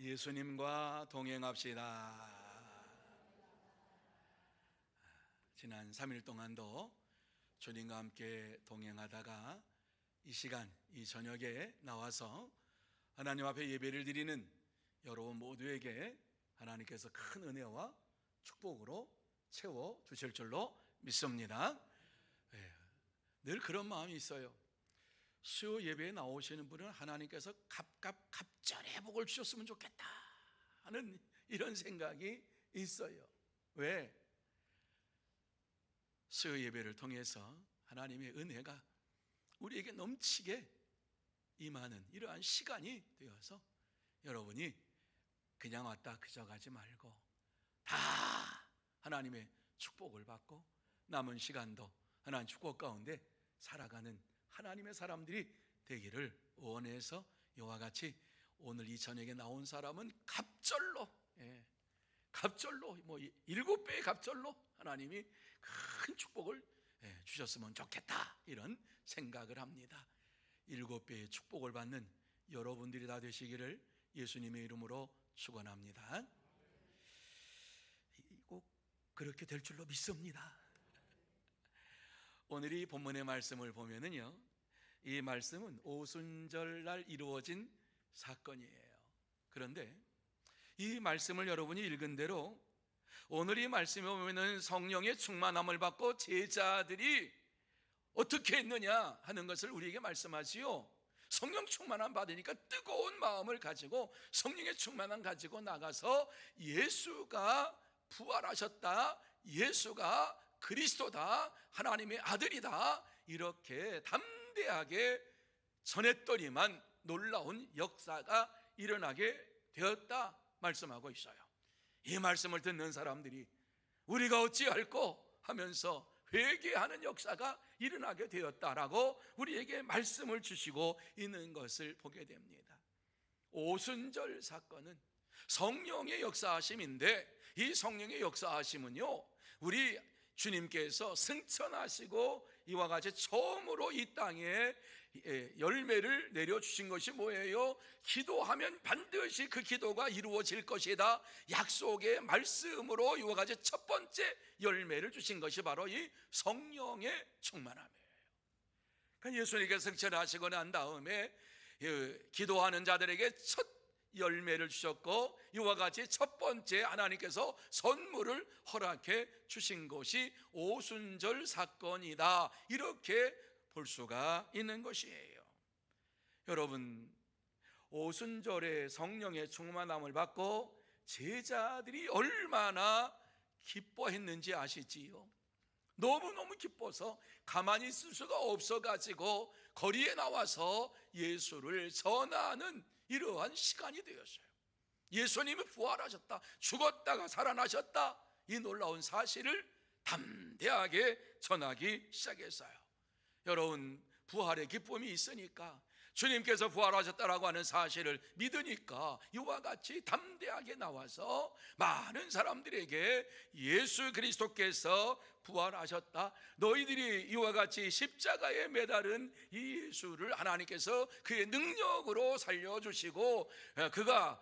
예수님과 동행합시다. 지난 3일 동안도 주님과 함께 동행하다가 이 시간, 이 저녁에 나와서 하나님 앞에 예배를 드리는 여러분 모두에게 하나님께서 큰 은혜와 축복으로 채워주실 줄로 믿습니다. 늘 그런 마음이 있어요. 수요 예배에 나오시는 분은 하나님께서 갑절의 복을 주셨으면 좋겠다 하는 이런 생각이 있어요. 왜? 수요 예배를 통해서 하나님의 은혜가 우리에게 넘치게 임하는 이러한 시간이 되어서 여러분이 그냥 왔다 그저 가지 말고 다 하나님의 축복을 받고 남은 시간도 하나님 축복 가운데 살아가는 하나님의 사람들이 되기를 원해서 이와 같이 오늘 이 저녁에 나온 사람은 갑절로 7배의 갑절로 하나님이 큰 축복을 주셨으면 좋겠다 이런 생각을 합니다. 7배의 축복을 받는 여러분들이 다 되시기를 예수님의 이름으로 축원합니다. 꼭 그렇게 될 줄로 믿습니다. 오늘 이 본문의 말씀을 보면은요, 이 말씀은 오순절날 이루어진 사건이에요. 그런데 이 말씀을 여러분이 읽은 대로 오늘 이 말씀에 보면은 성령의 충만함을 받고 제자들이 어떻게 했느냐 하는 것을 우리에게 말씀하지요. 성령 충만함 받으니까 뜨거운 마음을 가지고 성령의 충만함 가지고 나가서 예수가 부활하셨다, 예수가 그리스도다, 하나님의 아들이다 이렇게 담대하게 전했더니만 놀라운 역사가 일어나게 되었다 말씀하고 있어요. 이 말씀을 듣는 사람들이 우리가 어찌할꼬 하면서 회개하는 역사가 일어나게 되었다라고 우리에게 말씀을 주시고 있는 것을 보게 됩니다. 오순절 사건은 성령의 역사하심인데 이 성령의 역사하심은요, 우리 주님께서 승천하시고 이와 같이 처음으로 이 땅에 열매를 내려주신 것이 뭐예요? 기도하면 반드시 그 기도가 이루어질 것이다 약속의 말씀으로 이와 같이 첫 번째 열매를 주신 것이 바로 이 성령의 충만함이에요. 그러니까 예수님께서 승천하시고 난 다음에 기도하는 자들에게 첫 열매를 주셨고 이와 같이 첫 번째 하나님께서 선물을 허락해 주신 것이 오순절 사건이다 이렇게 볼 수가 있는 것이에요. 여러분, 오순절에 성령의 충만함을 받고 제자들이 얼마나 기뻐했는지 아시지요? 너무너무 기뻐서 가만히 있을 수가 없어가지고 거리에 나와서 예수를 전하는 이러한 시간이 되었어요. 예수님이 부활하셨다, 죽었다가 살아나셨다 이 놀라운 사실을 담대하게 전하기 시작했어요. 여러분, 부활의 기쁨이 있으니까 주님께서 부활하셨다라고 하는 사실을 믿으니까 이와 같이 담대하게 나와서 많은 사람들에게 예수 그리스도께서 부활하셨다, 너희들이 이와 같이 십자가에 매달은 이 예수를 하나님께서 그의 능력으로 살려주시고 그가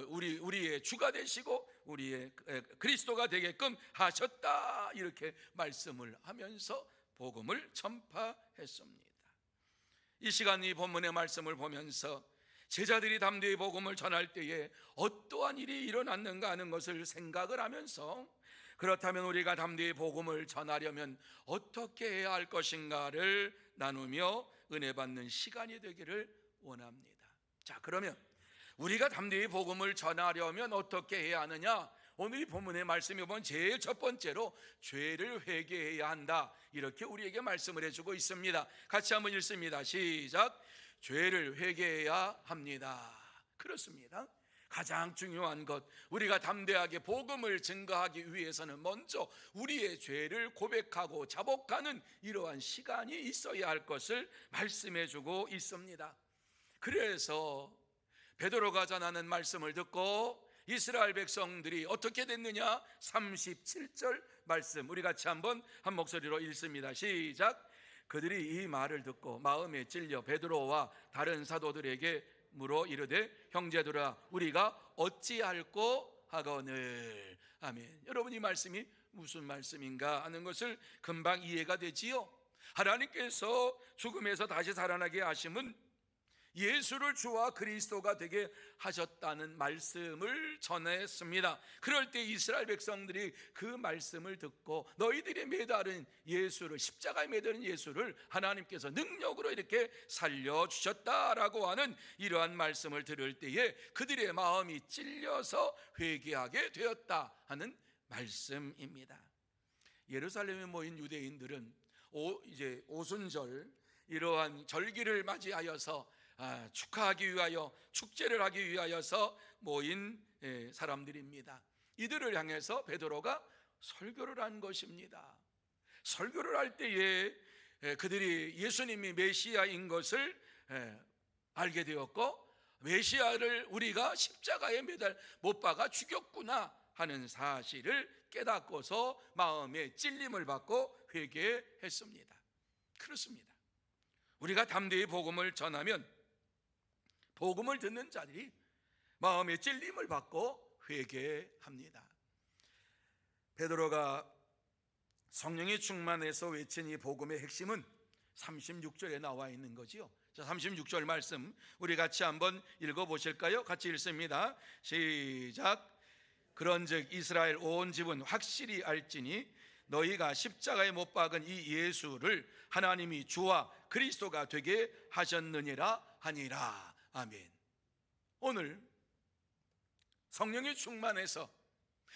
우리의 주가 되시고 우리의 그리스도가 되게끔 하셨다 이렇게 말씀을 하면서 복음을 전파했습니다. 이 시간 이 본문의 말씀을 보면서 제자들이 담대히 복음을 전할 때에 어떠한 일이 일어났는가 하는 것을 생각을 하면서 그렇다면 우리가 담대히 복음을 전하려면 어떻게 해야 할 것인가를 나누며 은혜 받는 시간이 되기를 원합니다. 자, 그러면 우리가 담대히 복음을 전하려면 어떻게 해야 하느냐? 오늘 이 본문의 말씀이 보면 제일 첫 번째로 죄를 회개해야 한다 이렇게 우리에게 말씀을 해주고 있습니다. 같이 한번 읽습니다. 시작. 죄를 회개해야 합니다. 그렇습니다. 가장 중요한 것, 우리가 담대하게 복음을 증거하기 위해서는 먼저 우리의 죄를 고백하고 자복하는 이러한 시간이 있어야 할 것을 말씀해주고 있습니다. 그래서 베드로가 전하는 말씀을 듣고 이스라엘 백성들이 어떻게 됐느냐? 37절 말씀 우리 같이 한번 한 목소리로 읽습니다. 시작. 그들이 이 말을 듣고 마음에 찔려 베드로와 다른 사도들에게 물어 이르되 형제들아 우리가 어찌할꼬 하거늘. 아멘. 여러분, 이 말씀이 무슨 말씀인가 하는 것을 금방 이해가 되지요. 하나님께서 죽음에서 다시 살아나게 하심은 예수를 주와 그리스도가 되게 하셨다는 말씀을 전했습니다. 그럴 때 이스라엘 백성들이 그 말씀을 듣고 너희들이 매달은 예수를, 십자가에 매달은 예수를 하나님께서 능력으로 이렇게 살려주셨다라고 하는 이러한 말씀을 들을 때에 그들의 마음이 찔려서 회개하게 되었다 하는 말씀입니다. 예루살렘에 모인 유대인들은 이제 오순절, 이러한 절기를 맞이하여서 축하하기 위하여, 축제를 하기 위하여서 모인 사람들입니다. 이들을 향해서 베드로가 설교를 한 것입니다. 설교를 할 때에 그들이 예수님이 메시아인 것을 알게 되었고, 메시아를 우리가 십자가에 못 박아 죽였구나 하는 사실을 깨닫고서 마음에 찔림을 받고 회개했습니다. 그렇습니다. 우리가 담대히 복음을 전하면 복음을 듣는 자들이 마음에 찔림을 받고 회개합니다. 베드로가 성령이 충만해서 외친 이 복음의 핵심은 36절에 나와 있는 거지요. 자, 36절 말씀 우리 같이 한번 읽어보실까요? 같이 읽습니다. 시작. 그런즉 이스라엘 온 집은 확실히 알지니 너희가 십자가에 못 박은 이 예수를 하나님이 주와 그리스도가 되게 하셨느니라 하니라. 아멘. 오늘 성령이 충만해서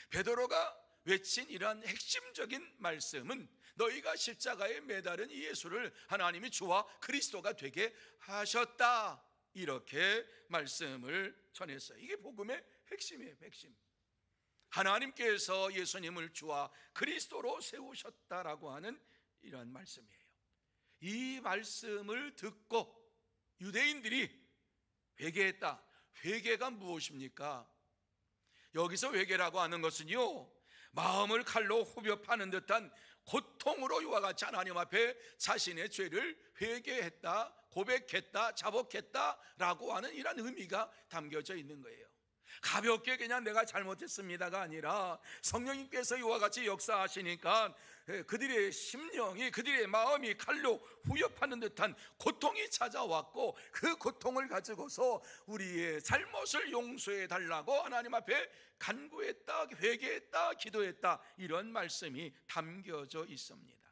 베드로가 외친 이러한 핵심적인 말씀은 너희가 십자가에 매달은 이 예수를 하나님이 주와 그리스도가 되게 하셨다, 이렇게 말씀을 전했어요. 이게 복음의 핵심이에요. 핵심. 하나님께서 예수님을 주와 그리스도로 세우셨다라고 하는 이러한 말씀이에요. 이 말씀을 듣고 유대인들이 회개했다. 회개가 무엇입니까? 여기서 회개라고 하는 것은요, 마음을 칼로 후벼 파는 듯한 고통으로 이와 같이 하나님 앞에 자신의 죄를 회개했다, 고백했다, 자복했다라고 하는 이런 의미가 담겨져 있는 거예요. 가볍게 그냥 내가 잘못했습니다가 아니라 성령님께서 이와 같이 역사하시니까 그들의 심령이, 그들의 마음이 칼로 후벼파는 듯한 고통이 찾아왔고, 그 고통을 가지고서 우리의 잘못을 용서해 달라고 하나님 앞에 간구했다, 회개했다, 기도했다, 이런 말씀이 담겨져 있습니다.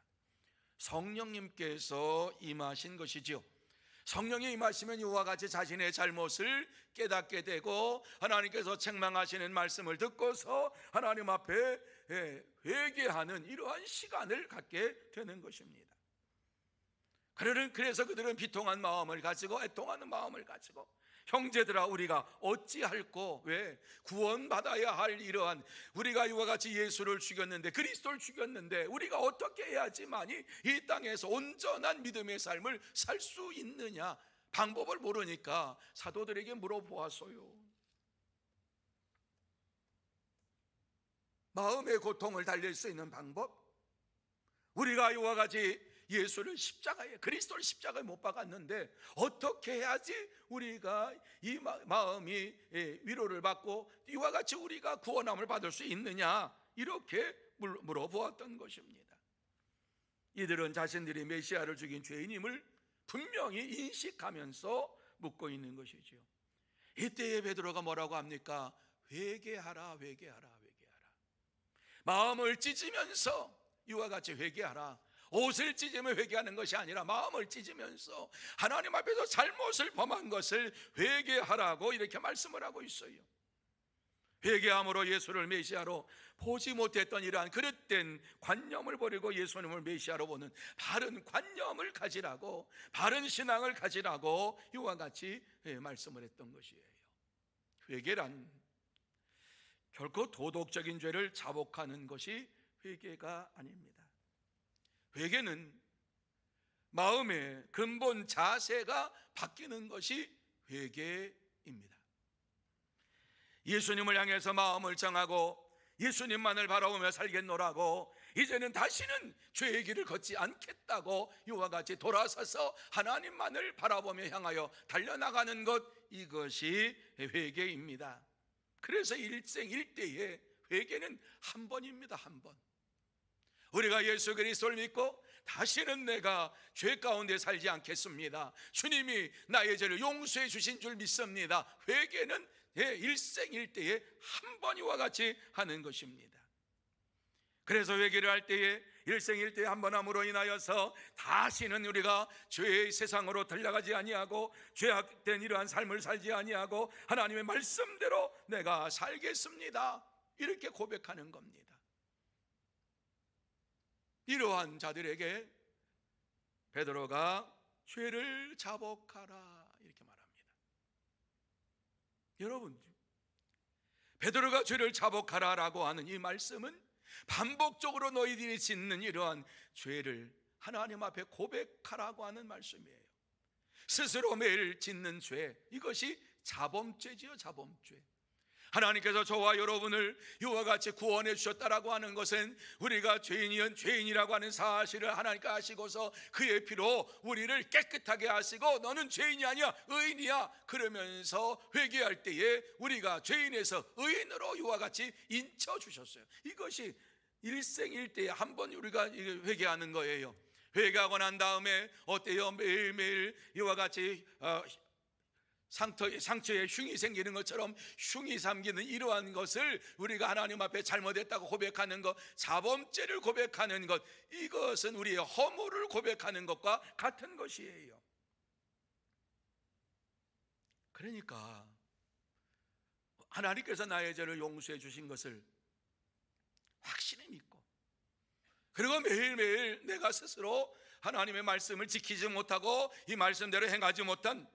성령님께서 임하신 것이죠. 성령이 임하시면 이와 같이 자신의 잘못을 깨닫게 되고 하나님께서 책망하시는 말씀을 듣고서 하나님 앞에 회개하는 이러한 시간을 갖게 되는 것입니다. 그래서 그들은 비통한 마음을 가지고, 애통하는 마음을 가지고, 형제들아 우리가 어찌할꼬, 왜 구원받아야 할 이러한, 우리가 이와 같이 예수를 죽였는데, 그리스도를 죽였는데 우리가 어떻게 해야지만이 이 땅에서 온전한 믿음의 삶을 살 수 있느냐, 방법을 모르니까 사도들에게 물어보았어요. 마음의 고통을 달랠 수 있는 방법, 우리가 이와 같이 예수를 십자가에, 그리스도를 십자가에 못 박았는데 어떻게 해야지 우리가 이 마음이 위로를 받고 이와 같이 우리가 구원함을 받을 수 있느냐, 이렇게 물어보았던 것입니다. 이들은 자신들이 메시아를 죽인 죄인임을 분명히 인식하면서 묻고 있는 것이죠. 이때에 베드로가 뭐라고 합니까? 회개하라, 회개하라, 회개하라. 마음을 찢으면서 이와 같이 회개하라. 옷을 찢으며 회개하는 것이 아니라 마음을 찢으면서 하나님 앞에서 잘못을 범한 것을 회개하라고 이렇게 말씀을 하고 있어요. 회개함으로 예수를 메시아로 보지 못했던 이러한 그릇된 관념을 버리고 예수님을 메시아로 보는 바른 관념을 가지라고, 바른 신앙을 가지라고 이와 같이 말씀을 했던 것이에요. 회개란 결코 도덕적인 죄를 자복하는 것이 회개가 아닙니다. 회개는 마음의 근본 자세가 바뀌는 것이 회개입니다. 예수님을 향해서 마음을 정하고 예수님만을 바라보며 살겠노라고 이제는 다시는 죄의 길을 걷지 않겠다고 이와 같이 돌아서서 하나님만을 바라보며 향하여 달려나가는 것, 이것이 회개입니다. 그래서 일생일대의 회개는 한 번입니다. 한 번. 우리가 예수 그리스도를 믿고 다시는 내가 죄 가운데 살지 않겠습니다, 주님이 나의 죄를 용서해 주신 줄 믿습니다. 회개는 일생일대에 한 번이와 같이 하는 것입니다. 그래서 회개를 할 때에 일생일대에 한 번 함으로 인하여서 다시는 우리가 죄의 세상으로 들려가지 아니하고 죄악된 이러한 삶을 살지 아니하고 하나님의 말씀대로 내가 살겠습니다, 이렇게 고백하는 겁니다. 이러한 자들에게 베드로가 죄를 자복하라 이렇게 말합니다. 여러분, 베드로가 죄를 자복하라라고 하는 이 말씀은 반복적으로 너희들이 짓는 이러한 죄를 하나님 앞에 고백하라고 하는 말씀이에요. 스스로 매일 짓는 죄, 이것이 자범죄지요. 자범죄. 하나님께서 저와 여러분을 이와 같이 구원해 주셨다라고 하는 것은 우리가 죄인이라고 하는 사실을 하나님께 아시고서 그의 피로 우리를 깨끗하게 하시고 너는 죄인이 아니야 의인이야 그러면서 회개할 때에 우리가 죄인에서 의인으로 이와 같이 인쳐 주셨어요. 이것이 일생일대에 한 번 우리가 회개하는 거예요. 회개하고 난 다음에 어때요? 매일매일 이와 같이 상처에 흉이 생기는 것처럼 흉이 삼기는 이러한 것을 우리가 하나님 앞에 잘못했다고 고백하는 것, 자범죄를 고백하는 것, 이것은 우리의 허물을 고백하는 것과 같은 것이에요. 그러니까 하나님께서 나의 죄를 용서해 주신 것을 확신히 믿고, 그리고 매일매일 내가 스스로 하나님의 말씀을 지키지 못하고 이 말씀대로 행하지 못한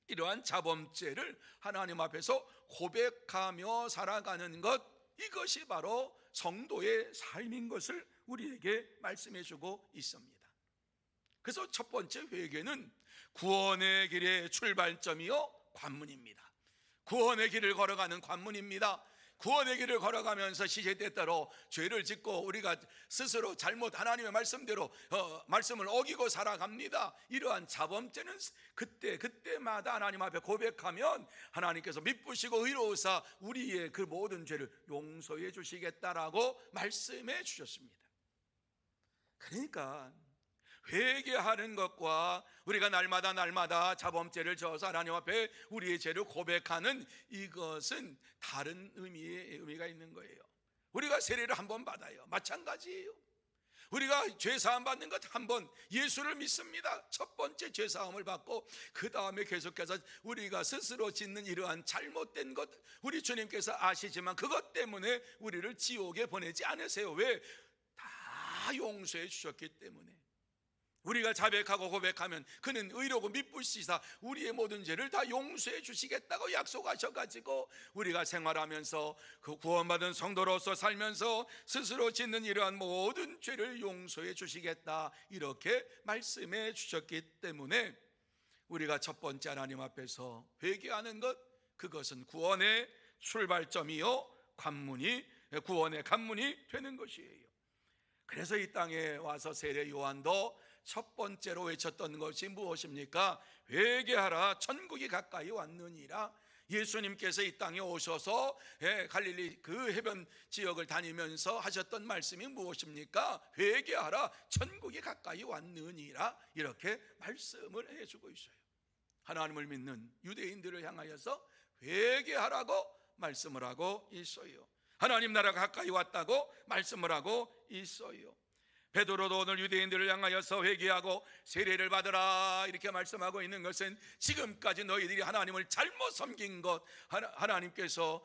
이러한 자범죄를 하나님 앞에서 고백하며 살아가는 것, 이것이 바로 성도의 삶인 것을 우리에게 말씀해 주고 있습니다. 그래서 첫 번째 회개는 구원의 길의 출발점이요 관문입니다. 구원의 길을 걸어가는 관문입니다. 구원의 길을 걸어가면서 시시때때로 죄를 짓고 우리가 스스로 잘못 하나님의 말씀대로 말씀을 어기고 살아갑니다. 이러한 자범죄는 그때마다 하나님 앞에 고백하면 하나님께서 미쁘시고 의로우사 우리의 그 모든 죄를 용서해 주시겠다라고 말씀해 주셨습니다. 그러니까 회개하는 것과 우리가 날마다 자범죄를 저어서 하나님 앞에 우리의 죄를 고백하는 이것은 다른 의미가 있는 거예요. 우리가 세례를 한 번 받아요. 마찬가지예요. 우리가 죄사함 받는 것 한 번, 예수를 믿습니다. 첫 번째 죄사함을 받고 그 다음에 계속해서 우리가 스스로 짓는 이러한 잘못된 것, 우리 주님께서 아시지만 그것 때문에 우리를 지옥에 보내지 않으세요. 왜? 다 용서해 주셨기 때문에. 우리가 자백하고 고백하면 그는 의로고 미쁘시사 우리의 모든 죄를 다 용서해 주시겠다고 약속하셔가지고 우리가 생활하면서 그 구원받은 성도로서 살면서 스스로 짓는 이러한 모든 죄를 용서해 주시겠다, 이렇게 말씀해 주셨기 때문에 우리가 첫 번째 하나님 앞에서 회개하는 것, 그것은 구원의 출발점이요 구원의 관문이 되는 것이에요. 그래서 이 땅에 와서 세례 요한도 첫 번째로 외쳤던 것이 무엇입니까? 회개하라, 천국이 가까이 왔느니라. 예수님께서 이 땅에 오셔서 갈릴리 그 해변 지역을 다니면서 하셨던 말씀이 무엇입니까? 회개하라, 천국이 가까이 왔느니라. 이렇게 말씀을 해주고 있어요. 하나님을 믿는 유대인들을 향하여서 회개하라고 말씀을 하고 있어요. 하나님 나라가 가까이 왔다고 말씀을 하고 있어요. 베드로도 오늘 유대인들을 향하여서 회개하고 세례를 받으라 이렇게 말씀하고 있는 것은 지금까지 너희들이 하나님을 잘못 섬긴 것, 하나님께서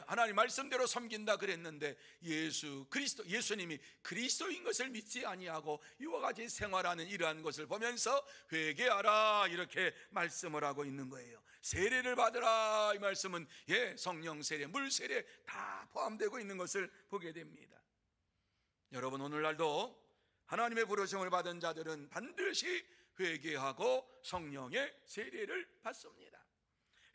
하나님 말씀대로 섬긴다 그랬는데 예수님이 그리스도인 것을 믿지 아니하고 이와 같이 생활하는 이러한 것을 보면서 회개하라 이렇게 말씀을 하고 있는 거예요. 세례를 받으라 이 말씀은 성령 세례, 물 세례 다 포함되고 있는 것을 보게 됩니다. 여러분, 오늘날도 하나님의 부르심을 받은 자들은 반드시 회개하고 성령의 세례를 받습니다.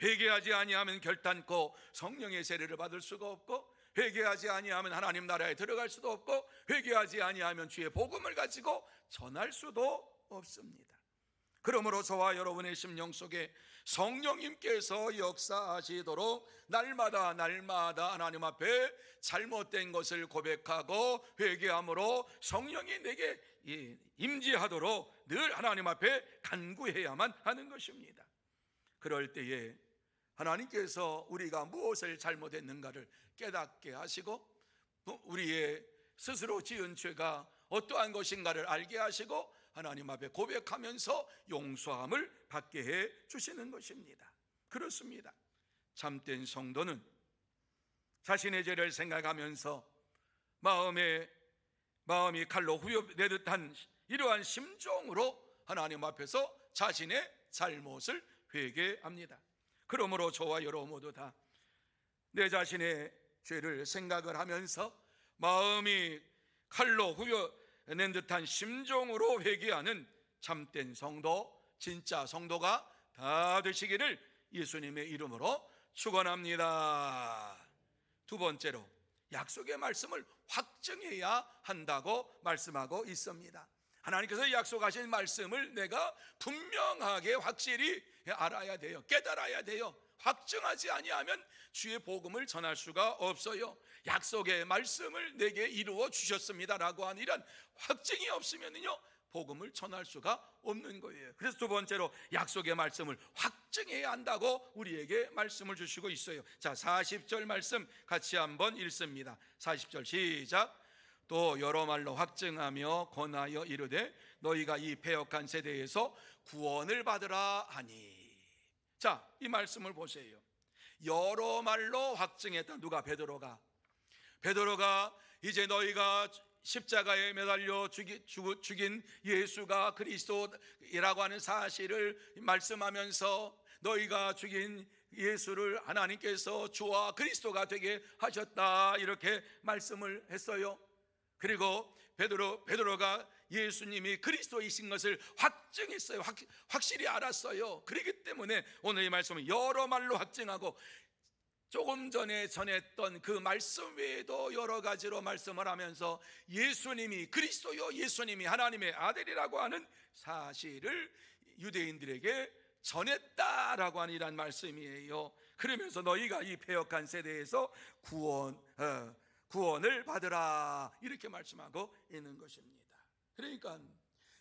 회개하지 아니하면 결단코 성령의 세례를 받을 수가 없고, 회개하지 아니하면 하나님 나라에 들어갈 수도 없고, 회개하지 아니하면 주의 복음을 가지고 전할 수도 없습니다. 그러므로 저와 여러분의 심령 속에 성령님께서 역사하시도록 날마다 하나님 앞에 잘못된 것을 고백하고 회개함으로 성령이 내게 임재하도록 늘 하나님 앞에 간구해야만 하는 것입니다. 그럴 때에 하나님께서 우리가 무엇을 잘못했는가를 깨닫게 하시고, 우리의 스스로 지은 죄가 어떠한 것인가를 알게 하시고 하나님 앞에 고백하면서 용서함을 받게 해 주시는 것입니다. 그렇습니다. 참된 성도는 자신의 죄를 생각하면서 마음이 칼로 후벼내듯한 이러한 심정으로 하나님 앞에서 자신의 잘못을 회개합니다. 그러므로 저와 여러분 모두 다 내 자신의 죄를 생각을 하면서 마음이 칼로 후벼낸 듯한 심정으로 회개하는 참된 성도, 진짜 성도가 다 되시기를 예수님의 이름으로 축원합니다. 두 번째로, 약속의 말씀을 확증해야 한다고 말씀하고 있습니다. 하나님께서 약속하신 말씀을 내가 분명하게 확실히 알아야 돼요. 깨달아야 돼요. 확증하지 아니하면 주의 복음을 전할 수가 없어요. 약속의 말씀을 내게 이루어 주셨습니다라고 하는 이런 확증이 없으면요 복음을 전할 수가 없는 거예요. 그래서 두 번째로 약속의 말씀을 확증해야 한다고 우리에게 말씀을 주시고 있어요. 자, 40절 말씀 같이 한번 읽습니다. 40절 시작. 또 여러 말로 확증하며 권하여 이르되 너희가 이 패역한 세대에서 구원을 받으라 하니. 자, 이 말씀을 보세요. 여러 말로 확증했다. 누가? 베드로가 이제 너희가 십자가에 매달려 죽인 예수가 그리스도라고 하는 사실을 말씀하면서 베드로가 죽인 예수를 하나님께서 주와 그리스도가 되게 하셨다, 이렇게 말씀을 했어요. 그리고 베드로가 예수님이 그리스도이신 것을 확증했어요. 확실히 알았어요. 그렇기 때문에 오늘 이 말씀은 여러 말로 확증하고, 조금 전에 전했던 그 말씀 외에도 여러 가지로 말씀을 하면서 예수님이 그리스도요, 예수님이 하나님의 아들이라고 하는 사실을 유대인들에게 전했다라고 하는 이런 말씀이에요. 그러면서 너희가 이 패역한 세대에서 구원을 받으라, 이렇게 말씀하고 있는 것입니다. 그러니까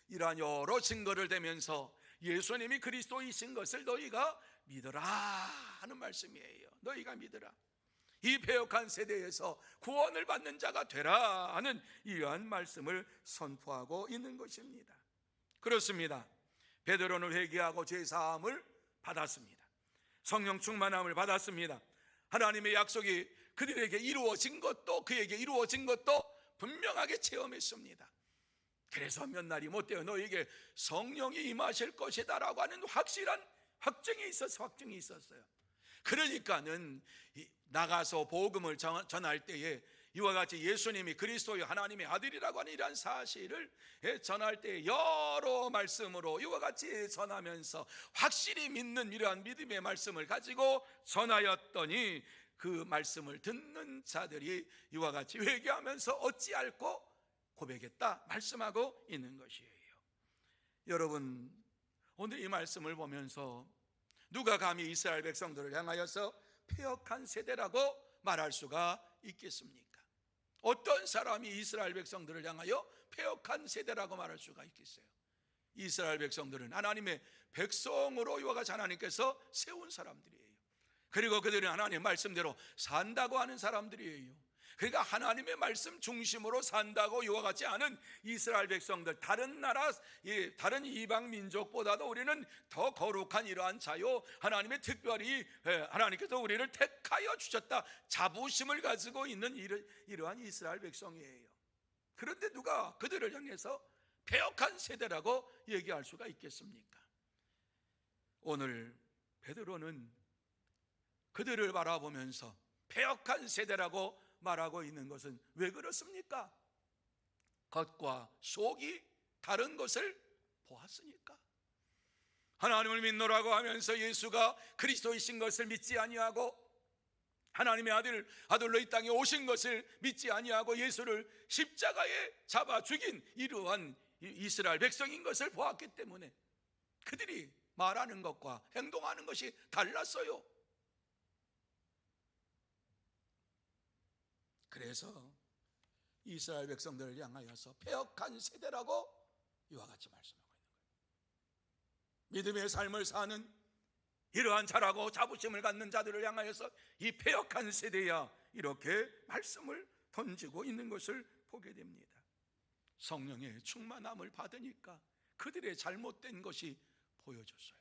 이러한 여러 증거를 대면서 예수님이 그리스도이신 것을 너희가 믿어라 하는 말씀이에요. 너희가 믿어라. 이 패역한 세대에서 구원을 받는 자가 되라 하는 이러한 말씀을 선포하고 있는 것입니다. 그렇습니다. 베드로는 회개하고 죄사함을 받았습니다. 성령 충만함을 받았습니다. 하나님의 약속이 그들에게 이루어진 것도, 그에게 이루어진 것도 분명하게 체험했습니다. 그래서 몇 날이 못 되어 너에게 성령이 임하실 것이다 라고 하는 확실한 확증이 있었어요. 그러니까는 나가서 복음을 전할 때에 이와 같이 예수님이 그리스도의 하나님의 아들이라고 하는 이러한 사실을 전할 때 여러 말씀으로 이와 같이 전하면서 확실히 믿는 이러한 믿음의 말씀을 가지고 전하였더니 그 말씀을 듣는 자들이 이와 같이 회개하면서 어찌할꼬 고백했다 말씀하고 있는 것이에요. 여러분, 오늘 이 말씀을 보면서 누가 감히 이스라엘 백성들을 향하여서 패역한 세대라고 말할 수가 있겠습니까? 어떤 사람이 이스라엘 백성들을 향하여 패역한 세대라고 말할 수가 있겠어요? 이스라엘 백성들은 하나님의 백성으로 이와 같이 하나님께서 세운 사람들이에요. 그리고 그들은 하나님의 말씀대로 산다고 하는 사람들이에요. 그러니까 하나님의 말씀 중심으로 산다고 이와 같이 하는 이스라엘 백성들, 다른 나라, 다른 이방 민족보다도 우리는 더 거룩한 이러한 자요, 하나님의 특별히 하나님께서 우리를 택하여 주셨다, 자부심을 가지고 있는 이러한 이스라엘 백성이에요. 그런데 누가 그들을 향해서 패역한 세대라고 얘기할 수가 있겠습니까? 오늘 베드로는 그들을 바라보면서 패역한 세대라고 말하고 있는 것은 왜 그렇습니까? 겉과 속이 다른 것을 보았으니까. 하나님을 믿노라고 하면서 예수가 그리스도이신 것을 믿지 아니하고 하나님의 아들로 이 땅에 오신 것을 믿지 아니하고 예수를 십자가에 잡아 죽인 이러한 이스라엘 백성인 것을 보았기 때문에 그들이 말하는 것과 행동하는 것이 달랐어요. 그래서 이스라엘 백성들을 향하여서 패역한 세대라고 이와 같이 말씀하고 있는 거예요. 믿음의 삶을 사는 이러한 잘하고 자부심을 갖는 자들을 향하여서 이 패역한 세대야, 이렇게 말씀을 던지고 있는 것을 보게 됩니다. 성령의 충만함을 받으니까 그들의 잘못된 것이 보여졌어요.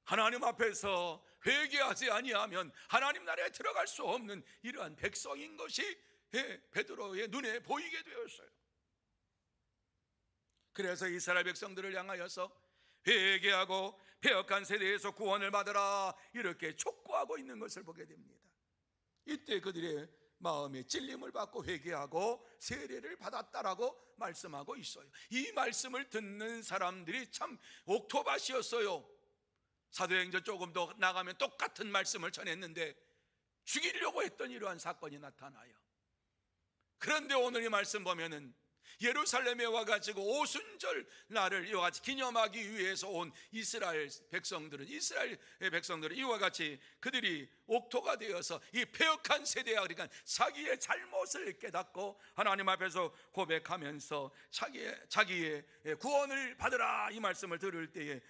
하나님 앞에서 회개하지 아니하면 하나님 나라에 들어갈 수 없는 이러한 백성인 것이 베드로의 눈에 보이게 되었어요. 그래서 이스라엘 백성들을 향하여서 회개하고 패역한 세대에서 구원을 받으라, 이렇게 촉구하고 있는 것을 보게 됩니다. 이때 그들의 마음에 찔림을 받고 회개하고 세례를 받았다라고 말씀하고 있어요. 이 말씀을 듣는 사람들이 참 옥토밭이었어요. 사도행전 조금 더 나가면 똑같은 말씀을 전했는데 죽이려고 했던 이러한 사건이 나타나요. 그런데 오늘 이 말씀 보면은 예루살렘에 와가지고 오순절 날을 이와 같이 기념하기 위해서 온 이스라엘 백성들은 이와 같이 그들이 옥토가 되어서 이 패역한 세대야, 그러니까 자기의 잘못을 깨닫고 하나님 앞에서 고백하면서 자기의 구원을 받으라, 이 말씀을 들을 때에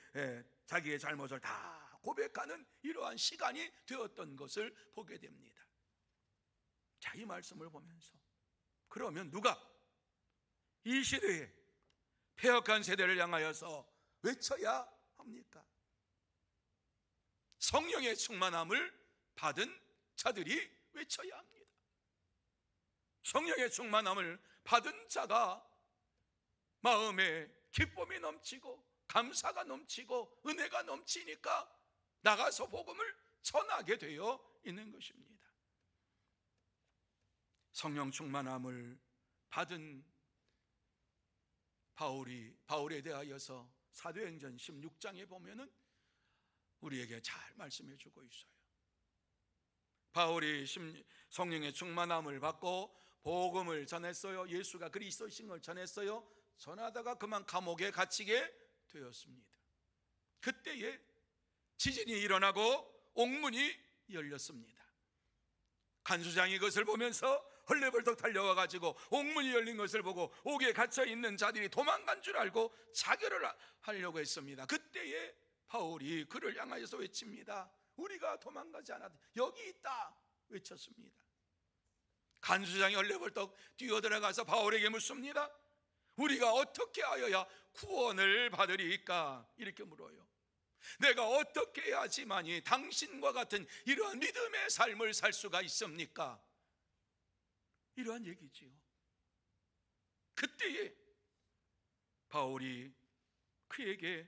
자기의 잘못을 다 고백하는 이러한 시간이 되었던 것을 보게 됩니다. 자, 이 말씀을 보면서 그러면 누가 이 시대에 패역한 세대를 향하여서 외쳐야 합니까? 성령의 충만함을 받은 자들이 외쳐야 합니다. 성령의 충만함을 받은 자가 마음에 기쁨이 넘치고 감사가 넘치고 은혜가 넘치니까 나가서 복음을 전하게 되어 있는 것입니다. 성령 충만함을 받은 바울에 대하여서 사도행전 16장에 보면은 우리에게 잘 말씀해 주고 있어요. 바울이 성령의 충만함을 받고 복음을 전했어요. 예수가 그리스도이신 걸 전했어요. 전하다가 그만 감옥에 갇히게 되었습니다. 그때에 지진이 일어나고 옥문이 열렸습니다. 간수장이 그것을 보면서 헐레벌떡 달려와가지고 옥문이 열린 것을 보고 옥에 갇혀있는 자들이 도망간 줄 알고 자결을 하려고 했습니다. 그때에 바울이 그를 향하여서 외칩니다. 우리가 도망가지 않아도 여기 있다 외쳤습니다. 간수장이 헐레벌떡 뛰어들어가서 바울에게 묻습니다. 우리가 어떻게 하여야 구원을 받으리까? 이렇게 물어요. 내가 어떻게 해야지만이 당신과 같은 이러한 믿음의 삶을 살 수가 있습니까? 이러한 얘기지요. 그때에 바울이 그에게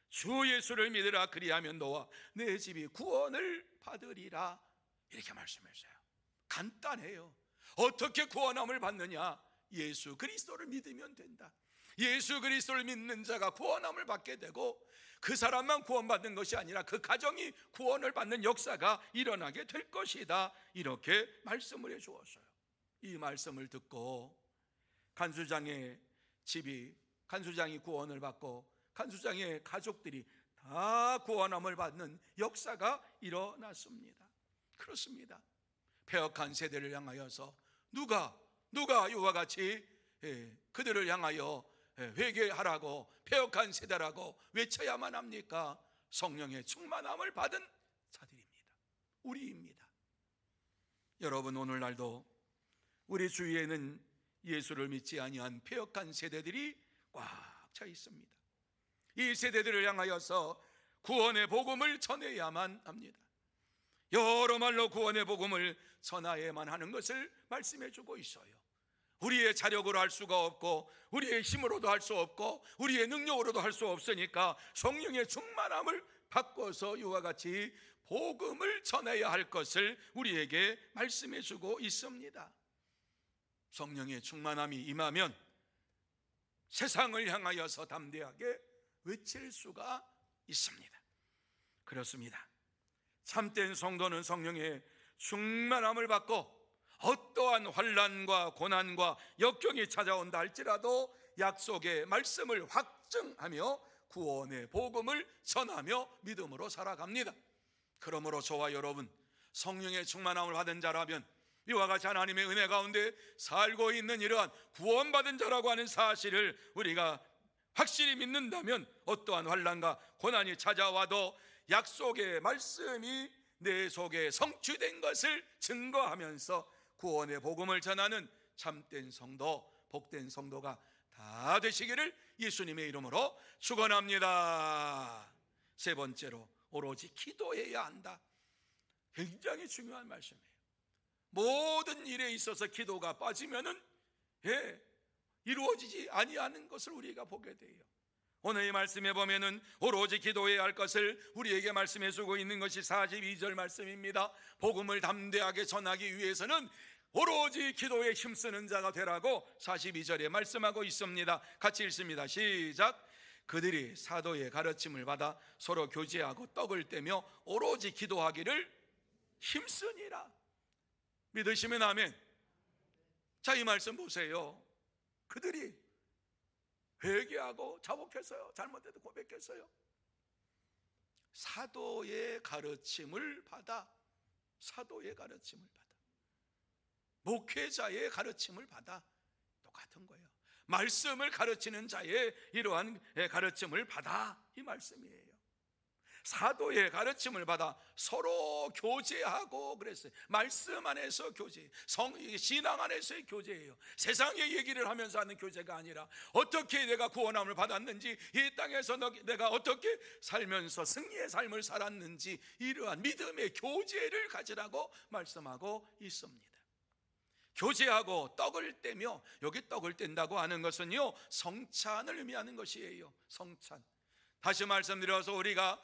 주 예수를 믿으라, 그리하면 너와 내 집이 구원을 받으리라, 이렇게 말씀했어요. 간단해요. 어떻게 구원함을 받느냐? 예수 그리스도를 믿으면 된다. 예수 그리스도를 믿는 자가 구원함을 받게 되고 그 사람만 구원받는 것이 아니라 그 가정이 구원을 받는 역사가 일어나게 될 것이다, 이렇게 말씀을 해 주었어요. 이 말씀을 듣고 간수장이 구원을 받고 간수장의 가족들이 다 구원함을 받는 역사가 일어났습니다. 그렇습니다. 패역한 세대를 향하여서 누가 이와 같이 그들을 향하여 회개하라고, 패역한 세대라고 외쳐야만 합니까? 성령의 충만함을 받은 자들입니다. 우리입니다. 여러분, 오늘날도 우리 주위에는 예수를 믿지 아니한 패역한 세대들이 꽉 차 있습니다. 이 세대들을 향하여서 구원의 복음을 전해야만 합니다. 여러 말로 구원의 복음을 전하야만 하는 것을 말씀해 주고 있어요. 우리의 자력으로 할 수가 없고 우리의 힘으로도 할 수 없고 우리의 능력으로도 할 수 없으니까 성령의 충만함을 바꿔서 이와 같이 복음을 전해야 할 것을 우리에게 말씀해 주고 있습니다. 성령의 충만함이 임하면 세상을 향하여서 담대하게 외칠 수가 있습니다. 그렇습니다. 참된 성도는 성령의 충만함을 받고 어떠한 환난과 고난과 역경이 찾아온다 할지라도 약속의 말씀을 확증하며 구원의 복음을 전하며 믿음으로 살아갑니다. 그러므로 저와 여러분, 성령의 충만함을 받은 자라면 이와 같이 하나님의 은혜 가운데 살고 있는 이러한 구원받은 자라고 하는 사실을 우리가 확실히 믿는다면 어떠한 환난과 고난이 찾아와도 약속의 말씀이 내 속에 성취된 것을 증거하면서 구원의 복음을 전하는 참된 성도, 복된 성도가 다 되시기를 예수님의 이름으로 축원합니다. 세 번째로, 오로지 기도해야 한다. 굉장히 중요한 말씀이에요. 모든 일에 있어서 기도가 빠지면은 이루어지지 아니하는 것을 우리가 보게 돼요. 오늘 이 말씀에 보면은 오로지 기도해야 할 것을 우리에게 말씀해 주고 있는 것이 42절 말씀입니다. 복음을 담대하게 전하기 위해서는 오로지 기도에 힘쓰는 자가 되라고 42절에 말씀하고 있습니다. 같이 읽습니다. 시작. 그들이 사도의 가르침을 받아 서로 교제하고 떡을 떼며 오로지 기도하기를 힘쓰니라. 믿으시면 아멘. 자, 이 말씀 보세요. 그들이 회개하고 자복했어요. 잘못해도 고백했어요. 사도의 가르침을 받아, 사도의 가르침을 받아, 목회자의 가르침을 받아, 똑같은 거예요. 말씀을 가르치는 자의 이러한 가르침을 받아, 이 말씀이에요. 사도의 가르침을 받아 서로 교제하고 그랬어요. 말씀 안에서 교제, 신앙 안에서의 교제예요. 세상의 얘기를 하면서 하는 교제가 아니라 어떻게 내가 구원함을 받았는지, 이 땅에서 내가 어떻게 살면서 승리의 삶을 살았는지, 이러한 믿음의 교제를 가지라고 말씀하고 있습니다. 교제하고 떡을 떼며, 여기 떡을 뗀다고 하는 것은요, 성찬을 의미하는 것이에요. 성찬. 다시 말씀드려서 우리가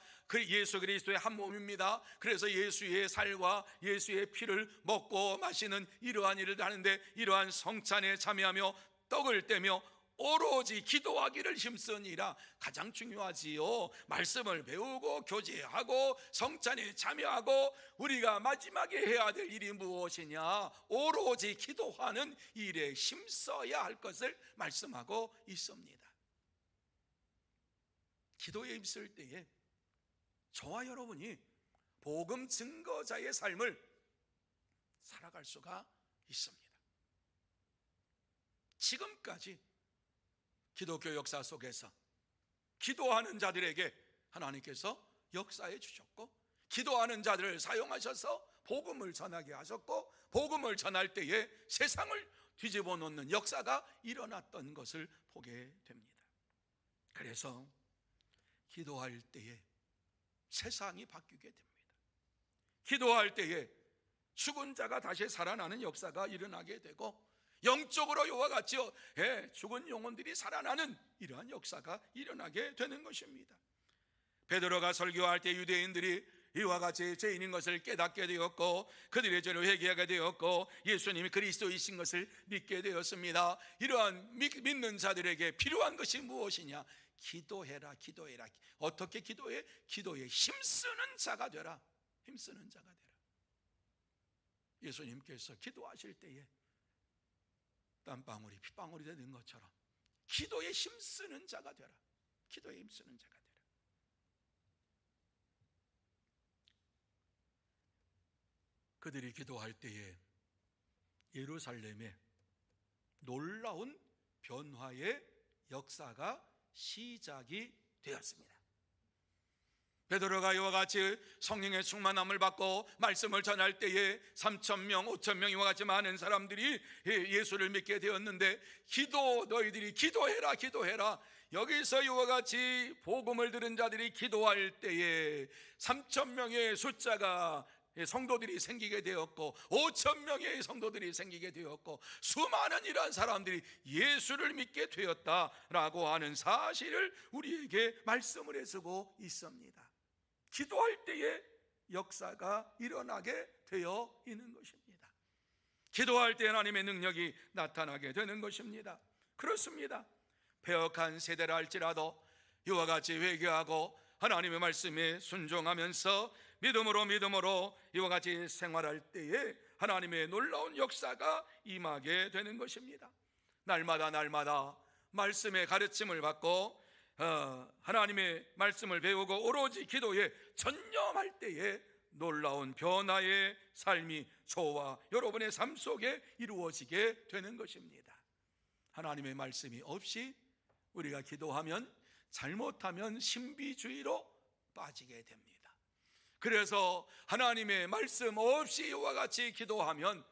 예수 그리스도의 한 몸입니다. 그래서 예수의 살과 예수의 피를 먹고 마시는 이러한 일을 하는데, 이러한 성찬에 참여하며 떡을 떼며 오로지 기도하기를 힘쓰니라. 가장 중요하지요. 말씀을 배우고 교제하고 성찬에 참여하고 우리가 마지막에 해야 될 일이 무엇이냐? 오로지 기도하는 일에 힘써야 할 것을 말씀하고 있습니다. 기도에 힘쓸 때에 저와 여러분이 복음 증거자의 삶을 살아갈 수가 있습니다. 지금까지 기독교 역사 속에서 기도하는 자들에게 하나님께서 역사해 주셨고, 기도하는 자들을 사용하셔서 복음을 전하게 하셨고, 복음을 전할 때에 세상을 뒤집어 놓는 역사가 일어났던 것을 보게 됩니다. 그래서 기도할 때에 세상이 바뀌게 됩니다. 기도할 때에 죽은 자가 다시 살아나는 역사가 일어나게 되고, 영적으로 이와 같이 죽은 영혼들이 살아나는 이러한 역사가 일어나게 되는 것입니다. 베드로가 설교할 때 유대인들이 이와 같이 죄인인 것을 깨닫게 되었고, 그들의 죄를 회개하게 되었고, 예수님이 그리스도이신 것을 믿게 되었습니다. 이러한 믿는 자들에게 필요한 것이 무엇이냐? 기도해라, 기도해라. 어떻게 기도해? 기도에 힘쓰는 자가 되라. 힘쓰는 자가 되라. 예수님께서 기도하실 때에 땀방울이 핏방울이 되는 것처럼 기도에 힘쓰는 자가 되라. 기도에 힘쓰는 자가 되라. 그들이 기도할 때에 예루살렘에 놀라운 변화의 역사가 시작이 되었습니다. 베드로가 이와 같이 성령의 충만함을 받고 말씀을 전할 때에 3,000명, 5,000명 이와 같이 많은 사람들이 예수를 믿게 되었는데, 너희들이 기도해라, 기도해라. 여기서 이와 같이 복음을 들은 자들이 기도할 때에 3,000명의 숫자가 성도들이 생기게 되었고, 5,000명의 성도들이 생기게 되었고, 수많은 이러한 사람들이 예수를 믿게 되었다라고 하는 사실을 우리에게 말씀을 해주고 있습니다. 기도할 때에 역사가 일어나게 되어 있는 것입니다. 기도할 때 하나님의 능력이 나타나게 되는 것입니다. 그렇습니다. 패역한 세대라 할지라도 이와 같이 회개하고 하나님의 말씀에 순종하면서 믿음으로 이와 같이 생활할 때에 하나님의 놀라운 역사가 임하게 되는 것입니다. 날마다 말씀의 가르침을 받고 하나님의 말씀을 배우고 오로지 기도에 전념할 때에 놀라운 변화의 삶이 저와 여러분의 삶 속에 이루어지게 되는 것입니다. 하나님의 말씀이 없이 우리가 기도하면 잘못하면 신비주의로 빠지게 됩니다. 그래서 하나님의 말씀 없이 이와 같이 기도하면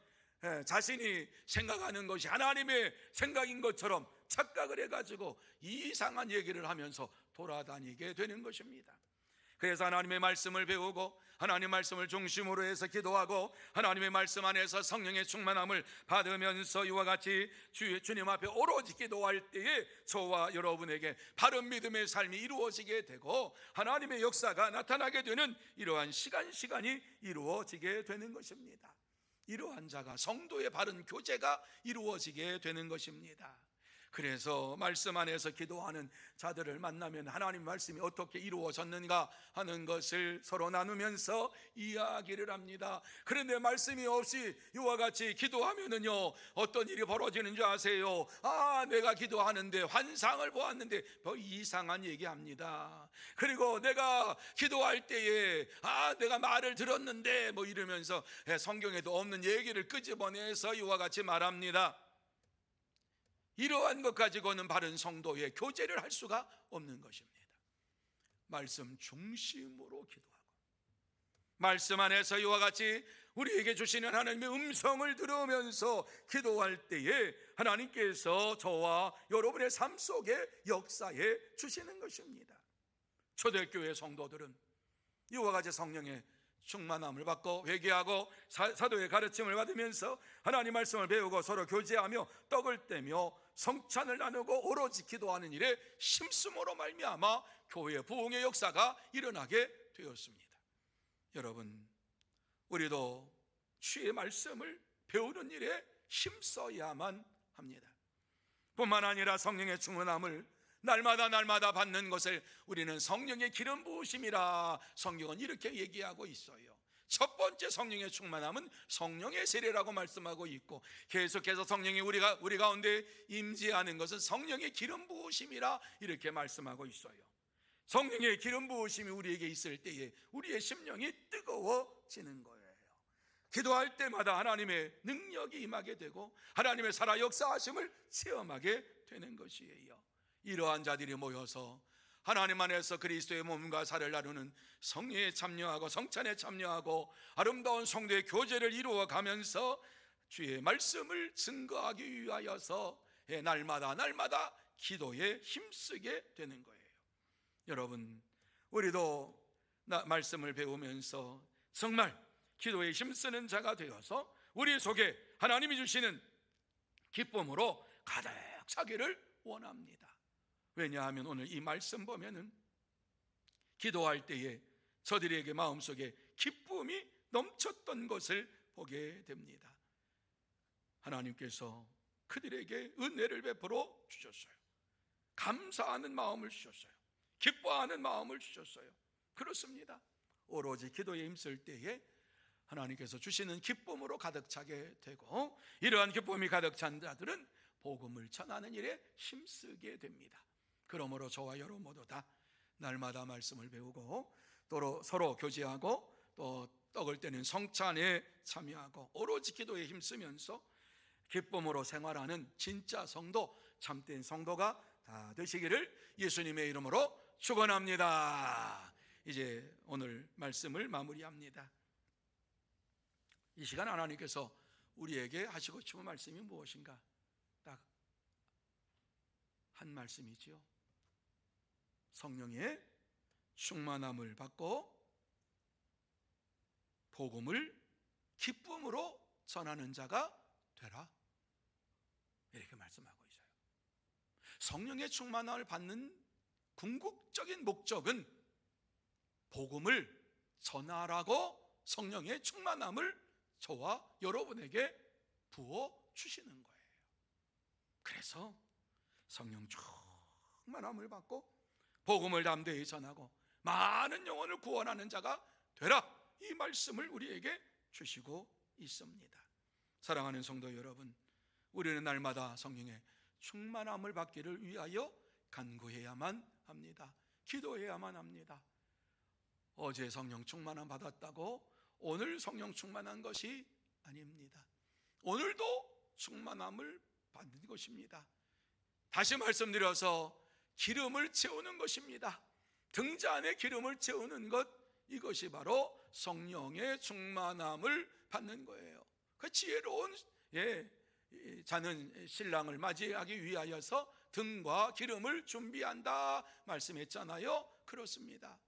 자신이 생각하는 것이 하나님의 생각인 것처럼 착각을 해가지고 이상한 얘기를 하면서 돌아다니게 되는 것입니다. 그래서 하나님의 말씀을 배우고 하나님의 말씀을 중심으로 해서 기도하고 하나님의 말씀 안에서 성령의 충만함을 받으면서 이와 같이 주님 앞에 오로지 기도할 때에 저와 여러분에게 바른 믿음의 삶이 이루어지게 되고 하나님의 역사가 나타나게 되는 이러한 시간이 이루어지게 되는 것입니다. 이러한 자가 성도의 바른 교제가 이루어지게 되는 것입니다. 그래서 말씀 안에서 기도하는 자들을 만나면 하나님 말씀이 어떻게 이루어졌는가 하는 것을 서로 나누면서 이야기를 합니다. 그런데 말씀이 없이 이와 같이 기도하면은요, 어떤 일이 벌어지는 줄 아세요? 내가 기도하는데 환상을 보았는데 뭐 이상한 얘기합니다. 그리고 내가 기도할 때에 내가 말을 들었는데 뭐 이러면서 성경에도 없는 얘기를 끄집어내서 이와 같이 말합니다. 이러한 것 가지고는 바른 성도의 교제를 할 수가 없는 것입니다. 말씀 중심으로 기도하고 말씀 안에서 이와 같이 우리에게 주시는 하나님의 음성을 들으면서 기도할 때에 하나님께서 저와 여러분의 삶 속에 역사해 주시는 것입니다. 초대교회 성도들은 이와 같이 성령의 충만함을 받고 회개하고 사도의 가르침을 받으면서 하나님 말씀을 배우고 서로 교제하며 떡을 떼며 성찬을 나누고 오로지 기도하는 일에 힘쓰므로 말미암아 교회 부흥의 역사가 일어나게 되었습니다. 여러분, 우리도 주의 말씀을 배우는 일에 힘써야만 합니다. 뿐만 아니라 성령의 충만함을 날마다 받는 것을 우리는 성령의 기름 부으심이라 성경은 이렇게 얘기하고 있어요. 첫 번째 성령의 충만함은 성령의 세례라고 말씀하고 있고, 계속해서 성령이 우리 가운데 임재하는 것은 성령의 기름 부으심이라 이렇게 말씀하고 있어요. 성령의 기름 부으심이 우리에게 있을 때에 우리의 심령이 뜨거워지는 거예요. 기도할 때마다 하나님의 능력이 임하게 되고 하나님의 살아 역사하심을 체험하게 되는 것이에요. 이러한 자들이 모여서 하나님 안에서 그리스도의 몸과 살을 나누는 성례에 참여하고 성찬에 참여하고 아름다운 성도의 교제를 이루어가면서 주의 말씀을 증거하기 위하여서 날마다 기도에 힘쓰게 되는 거예요. 여러분, 우리도 말씀을 배우면서 정말 기도에 힘쓰는 자가 되어서 우리 속에 하나님이 주시는 기쁨으로 가득 차기를 원합니다. 왜냐하면 오늘 이 말씀 보면은 기도할 때에 저들에게 마음속에 기쁨이 넘쳤던 것을 보게 됩니다. 하나님께서 그들에게 은혜를 베풀어 주셨어요. 감사하는 마음을 주셨어요. 기뻐하는 마음을 주셨어요. 그렇습니다. 오로지 기도에 힘쓸 때에 하나님께서 주시는 기쁨으로 가득 차게 되고, 이러한 기쁨이 가득 찬 자들은 복음을 전하는 일에 힘쓰게 됩니다. 그러므로 저와 여러분 모두 다 날마다 말씀을 배우고 또 서로 교제하고 또 떡을 떼는 성찬에 참여하고 오로지 기도에 힘쓰면서 기쁨으로 생활하는 진짜 성도, 참된 성도가 다 되시기를 예수님의 이름으로 축원합니다. 이제 오늘 말씀을 마무리합니다. 이 시간 하나님께서 우리에게 하시고 싶은 말씀이 무엇인가? 딱 한 말씀이지요. 성령의 충만함을 받고 복음을 기쁨으로 전하는 자가 되라, 이렇게 말씀하고 있어요. 성령의 충만함을 받는 궁극적인 목적은 복음을 전하라고 성령의 충만함을 저와 여러분에게 부어 주시는 거예요. 그래서 성령 충만함을 받고 복음을 담대히 전하고 많은 영혼을 구원하는 자가 되라, 이 말씀을 우리에게 주시고 있습니다. 사랑하는 성도 여러분, 우리는 날마다 성령의 충만함을 받기를 위하여 간구해야만 합니다. 기도해야만 합니다. 어제 성령 충만함 받았다고 오늘 성령 충만한 것이 아닙니다. 오늘도 충만함을 받는 것입니다. 다시 말씀드려서 기름을 채우는 것입니다. 등자 안에 기름을 채우는 것, 이것이 바로 성령의 충만함을 받는 거예요. 그 지혜로운 자는 신랑을 맞이하기 위하여서 등과 기름을 준비한다 말씀했잖아요. 그렇습니다.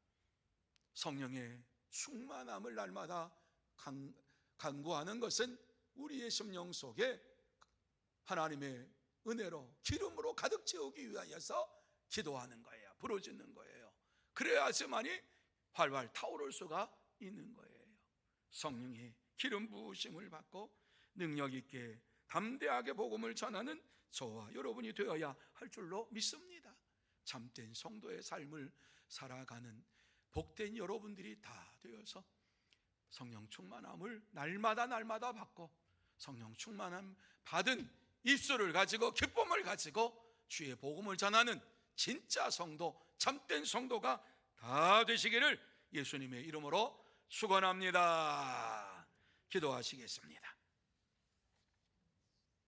성령의 충만함을 날마다 간구하는 것은 우리의 심령 속에 하나님의 은혜로 기름으로 가득 채우기 위하여서 기도하는 거예요. 부르짖는 거예요. 그래야지만이 활활 타오를 수가 있는 거예요. 성령의 기름 부으심을 받고 능력 있게 담대하게 복음을 전하는 저와 여러분이 되어야 할 줄로 믿습니다. 참된 성도의 삶을 살아가는 복된 여러분들이 다 되어서 성령 충만함을 날마다 받고 성령 충만함 받은 입술을 가지고 기쁨을 가지고 주의 복음을 전하는 진짜 성도, 참된 성도가 다 되시기를 예수님의 이름으로 축원합니다. 기도하시겠습니다.